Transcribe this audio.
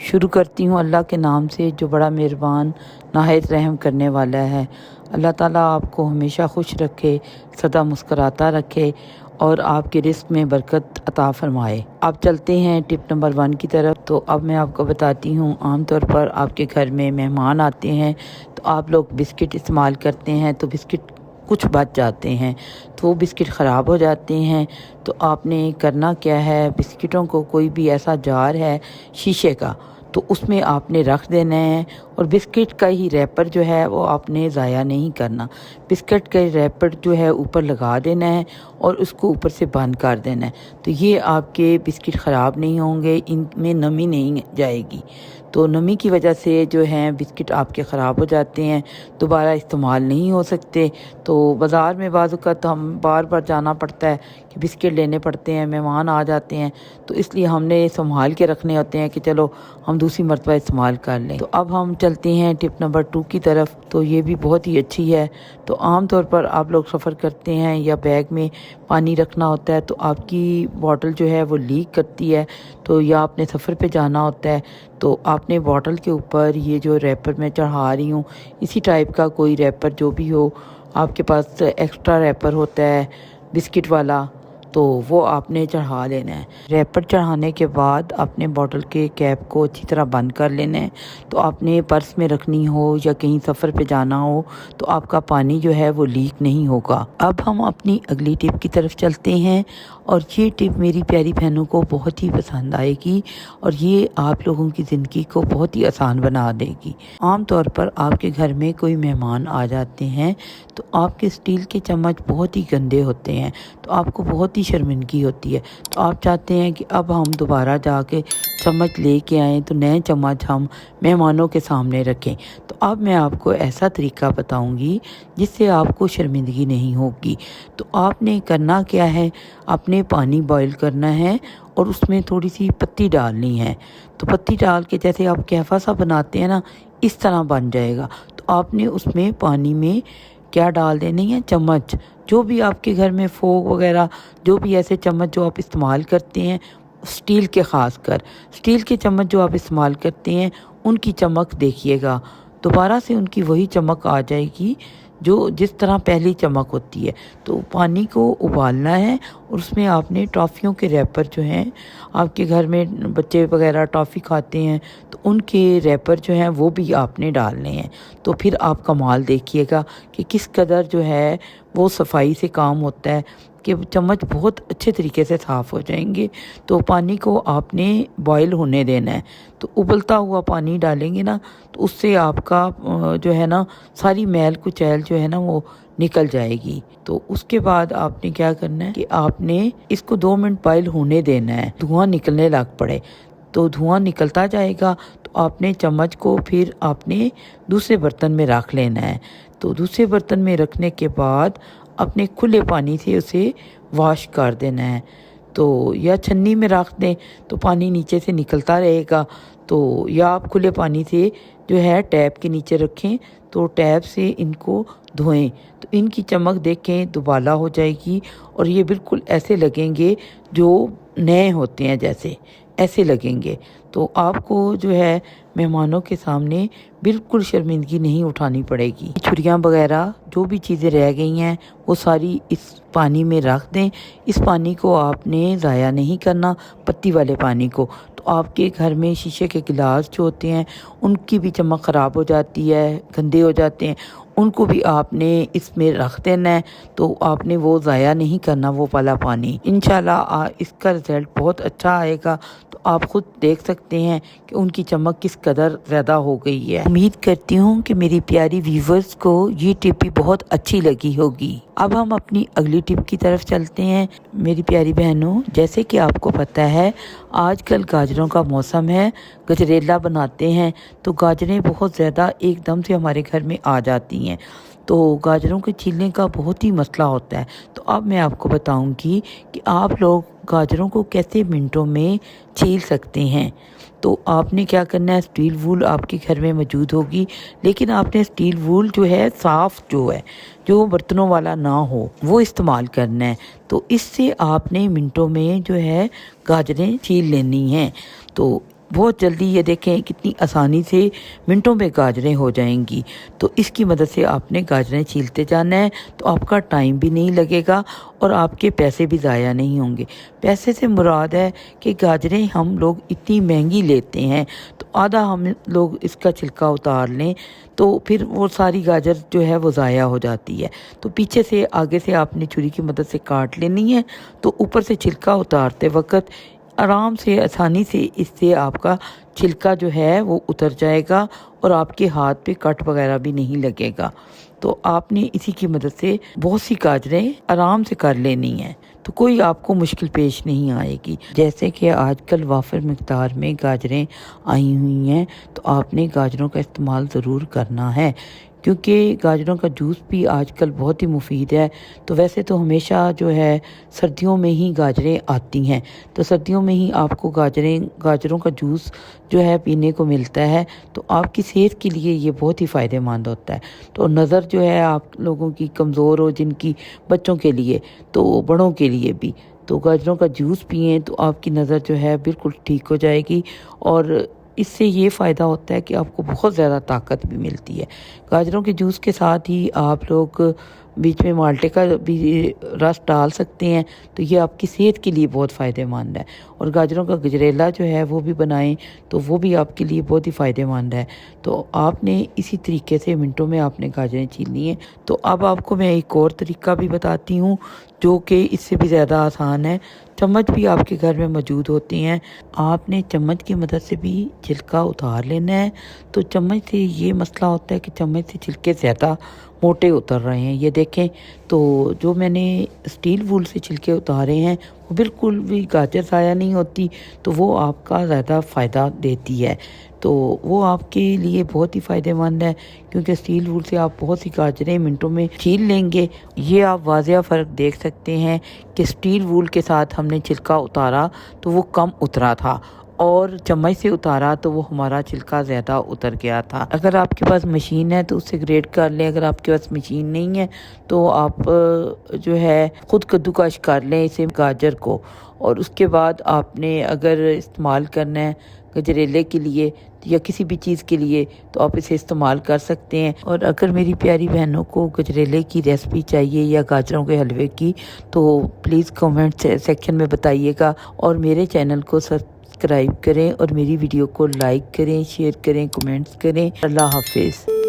शुरू करती हूँ अल्लाह के नाम से जो बड़ा मेहरबान नहायत रहम करने वाला है। अल्लाह ताला आपको हमेशा खुश रखे, सदा मुस्कराता रखे और आपके रिस्क में बरकत अता फरमाए। अब चलते हैं टिप नंबर 1 की तरफ। तो अब मैं आपको बताती हूँ, आमतौर पर आपके घर में मेहमान आते हैं तो आप लोग बिस्किट इस्तेमाल करते हैं, तो बिस्किट कुछ बच जाते हैं तो वो बिस्किट ख़राब हो जाते हैं। तो आपने करना क्या है, बिस्किटों को कोई भी ऐसा जार है शीशे का, तो उसमें आपने रख देना है और बिस्किट का ही रैपर जो है वो आपने ज़ाया नहीं करना। बिस्किट का रैपर जो है ऊपर लगा देना है और उसको ऊपर से बंद कर देना है। तो ये आपके बिस्किट ख़राब नहीं होंगे, इनमें नमी नहीं जाएगी। तो नमी की वजह से जो हैं बिस्किट आपके ख़राब हो जाते हैं, दोबारा इस्तेमाल नहीं हो सकते। तो बाज़ार में बाज़ औक़ात हम बार बार जाना पड़ता है कि बिस्किट लेने पड़ते हैं, मेहमान आ जाते हैं, तो इसलिए हमने संभाल के रखने होते हैं कि चलो हम दूसरी मरतबा इस्तेमाल कर लें। तो अब हम चलते हैं टिप नंबर 2 की तरफ। तो ये भी बहुत ही अच्छी है। तो आम तौर पर आप लोग सफ़र करते हैं या बैग में पानी रखना होता है तो आपकी बॉटल जो है वो लीक करती है, तो या आपने सफ़र पे जाना होता है तो आपने बॉटल के ऊपर ये जो रैपर मैं चढ़ा रही हूँ, इसी टाइप का कोई रैपर जो भी हो आपके पास, एक्स्ट्रा रैपर होता है बिस्किट वाला, तो वो आपने चढ़ा लेना है। रैपर चढ़ाने के बाद अपने बॉटल के कैप को अच्छी तरह बंद कर लेना है। तो आपने पर्स में रखनी हो या कहीं सफ़र पे जाना हो तो आपका पानी जो है वो लीक नहीं होगा। अब हम अपनी अगली टिप की तरफ चलते हैं और ये टिप मेरी प्यारी बहनों को बहुत ही पसंद आएगी और ये आप लोगों की ज़िंदगी को बहुत ही आसान बना देगी। आम तौर पर आपके घर में कोई मेहमान आ जाते हैं तो आपके स्टील के चम्मच बहुत ही गंदे होते हैं, तो आपको बहुत ही शर्मिंदगी होती है। तो आप चाहते हैं कि अब हम दोबारा जाके चम्मच लेके आएँ, तो नए चम्मच हम मेहमानों के सामने रखें। तो अब मैं आपको ऐसा तरीका बताऊंगी जिससे आपको शर्मिंदगी नहीं होगी। तो आपने करना क्या है, आपने पानी बॉईल करना है और उसमें थोड़ी सी पत्ती डालनी है। तो पत्ती डाल के जैसे आप कहवा सा बनाते हैं ना, इस तरह बन जाएगा। तो आपने उसमें पानी में क्या डाल देनी है, चम्मच, जो भी आपके घर में फोक वगैरह, जो भी ऐसे चम्मच जो आप इस्तेमाल करते हैं, स्टील के, ख़ास कर स्टील के चम्मच जो आप इस्तेमाल करते हैं उनकी चमक देखिएगा, दोबारा से उनकी वही चमक आ जाएगी जो जिस तरह पहली चमक होती है। तो पानी को उबालना है और उसमें आपने टॉफ़ियों के रैपर जो हैं, आपके घर में बच्चे वगैरह टॉफ़ी खाते हैं तो उनके रैपर जो हैं वो भी आपने डालने हैं। तो फिर आप कमाल देखिएगा कि किस कदर जो है वो सफाई से काम होता है कि चम्मच बहुत अच्छे तरीके से साफ़ हो जाएंगे। तो पानी को आपने बॉईल होने देना है। तो उबलता हुआ पानी डालेंगे ना तो उससे आपका जो है ना सारी मैल कुचैल जो है ना वो निकल जाएगी। तो उसके बाद आपने क्या करना है कि आपने इसको 2 मिनट बॉईल होने देना है, धुआं निकलने लग पड़े। तो धुआं निकलता जाएगा तो आपने चम्मच को फिर आपने दूसरे बर्तन में रख लेना है। तो दूसरे बर्तन में रखने के बाद अपने खुले पानी से उसे वॉश कर देना है। तो या छन्नी में रख दें तो पानी नीचे से निकलता रहेगा, तो या आप खुले पानी से जो है टैप के नीचे रखें तो टैप से इनको धोएं। तो इनकी चमक देखें दुबाला हो जाएगी और ये बिल्कुल ऐसे लगेंगे जो नए होते हैं, जैसे ऐसे लगेंगे। तो आपको जो है मेहमानों के सामने बिल्कुल शर्मिंदगी नहीं उठानी पड़ेगी। छुरियाँ वगैरह जो भी चीज़ें रह गई हैं वो सारी इस पानी में रख दें। इस पानी को आपने ज़ाया नहीं करना, पत्ती वाले पानी को। तो आपके घर में शीशे के गिलास जो होते हैं उनकी भी चमक ख़राब हो जाती है, गंदे हो जाते हैं, उनको भी आपने इसमें रख देना है। तो आपने वो ज़ाया नहीं करना वो वाला पानी। इंशाल्लाह इसका रिज़ल्ट बहुत अच्छा आएगा। तो आप खुद देख सकते हैं कि उनकी चमक किस कदर ज़्यादा हो गई है। उम्मीद करती हूँ कि मेरी प्यारी व्यूवर्स को ये टिप भी बहुत अच्छी लगी होगी। अब हम अपनी अगली टिप की तरफ चलते हैं। मेरी प्यारी बहनों, जैसे कि आपको पता है आजकल गाजरों का मौसम है, गजरेला बनाते हैं तो गाजरें बहुत ज़्यादा एकदम से हमारे घर में आ जाती हैं। तो गाजरों के छीलने का बहुत ही मसला होता है। तो अब मैं आपको बताऊंगी कि आप लोग गाजरों को कैसे मिनटों में छील सकते हैं। तो आपने क्या करना है, स्टील वूल आपके घर में मौजूद होगी, लेकिन आपने स्टील वूल जो है साफ़ जो है, जो बर्तनों वाला ना हो, वो इस्तेमाल करना है। तो इससे आपने मिनटों में जो है गाजरें छील लेनी हैं। तो بہت جلدی یہ دیکھیں کتنی آسانی سے منٹوں میں گاجریں ہو جائیں گی۔ تو اس کی مدد سے آپ نے گاجریں چھیلتے جانا ہے، تو آپ کا ٹائم بھی نہیں لگے گا اور آپ کے پیسے بھی ضائع نہیں ہوں گے۔ پیسے سے مراد ہے کہ گاجریں ہم لوگ اتنی مہنگی لیتے ہیں، تو آدھا ہم لوگ اس کا چھلکا اتار لیں تو پھر وہ ساری گاجر جو ہے وہ ضائع ہو جاتی ہے۔ تو پیچھے سے آگے سے آپ نے چھری کی مدد سے کاٹ لینی ہے، تو اوپر سے چھلکا اتارتے وقت آرام سے آسانی سے اس سے آپ کا چھلکا جو ہے وہ اتر جائے گا اور آپ کے ہاتھ پہ کٹ وغیرہ بھی نہیں لگے گا۔ تو آپ نے اسی کی مدد سے بہت سی گاجریں آرام سے کر لینی ہیں، تو کوئی آپ کو مشکل پیش نہیں آئے گی۔ جیسے کہ آج کل وافر مقدار میں گاجریں آئی ہوئی ہیں، تو آپ نے گاجروں کا استعمال ضرور کرنا ہے، کیونکہ گاجروں کا جوس بھی آج کل بہت ہی مفید ہے۔ تو ویسے تو ہمیشہ جو ہے سردیوں میں ہی گاجریں آتی ہیں، تو سردیوں میں ہی آپ کو گاجروں کا جوس جو ہے پینے کو ملتا ہے، تو آپ کی صحت کے لیے یہ بہت ہی فائدہ مند ہوتا ہے۔ تو نظر جو ہے آپ لوگوں کی کمزور ہو، جن کی بچوں کے لیے تو بڑوں کے لیے بھی، تو گاجروں کا جوس پئیں تو آپ کی نظر جو ہے بالکل ٹھیک ہو جائے گی، اور اس سے یہ فائدہ ہوتا ہے کہ آپ کو بہت زیادہ طاقت بھی ملتی ہے۔ گاجروں کے جوس کے ساتھ ہی آپ لوگ بیچ میں مالٹے کا بھی رس ڈال سکتے ہیں، تو یہ آپ کی صحت کے لیے بہت فائدہ مند ہے۔ اور گاجروں کا گجریلا جو ہے وہ بھی بنائیں تو وہ بھی آپ کے لیے بہت ہی فائدہ مند ہے۔ تو آپ نے اسی طریقے سے منٹوں میں آپ نے گاجریں چھیلنی ہیں۔ تو اب آپ کو میں ایک اور طریقہ بھی بتاتی ہوں جو کہ اس سے بھی زیادہ آسان ہے۔ چمچ بھی آپ کے گھر میں موجود ہوتے ہیں، آپ نے چمچ کی مدد سے بھی چھلکا اتار لینا ہے۔ تو چمچ سے یہ مسئلہ ہوتا ہے کہ چمچ سے چھلکے زیادہ موٹے اتر رہے ہیں، یہ دیکھیں۔ تو جو میں نے اسٹیل وول سے چھلکے اتارے ہیں وہ بالکل بھی گاجر ضائع نہیں ہوتی، تو وہ آپ کا زیادہ فائدہ دیتی ہے۔ تو وہ آپ کے لیے بہت ہی فائدہ مند ہے، کیونکہ اسٹیل وول سے آپ بہت سی گاجریں منٹوں میں چھیل لیں گے۔ یہ آپ واضح فرق دیکھ سکتے ہیں کہ اسٹیل وول کے ساتھ ہم نے چھلکا اتارا تو وہ کم اترا تھا، اور چمچ سے اتارا تو وہ ہمارا چھلکا زیادہ اتر گیا تھا۔ اگر آپ کے پاس مشین ہے تو اس سے گریٹ کر لیں، اگر آپ کے پاس مشین نہیں ہے تو آپ جو ہے خود کدوکش کر لیں اسے گاجر کو، اور اس کے بعد آپ نے اگر استعمال کرنا ہے گجریلے کے لیے یا کسی بھی چیز کے لیے تو آپ اسے استعمال کر سکتے ہیں۔ اور اگر میری پیاری بہنوں کو گجریلے کی ریسپی چاہیے یا گاجروں کے حلوے کی تو پلیز کمنٹ سیکشن میں بتائیے گا، اور میرے چینل کو سبسکرائب کریں اور میری ویڈیو کو لائک کریں، شیئر کریں، کمنٹس کریں۔ اللہ حافظ۔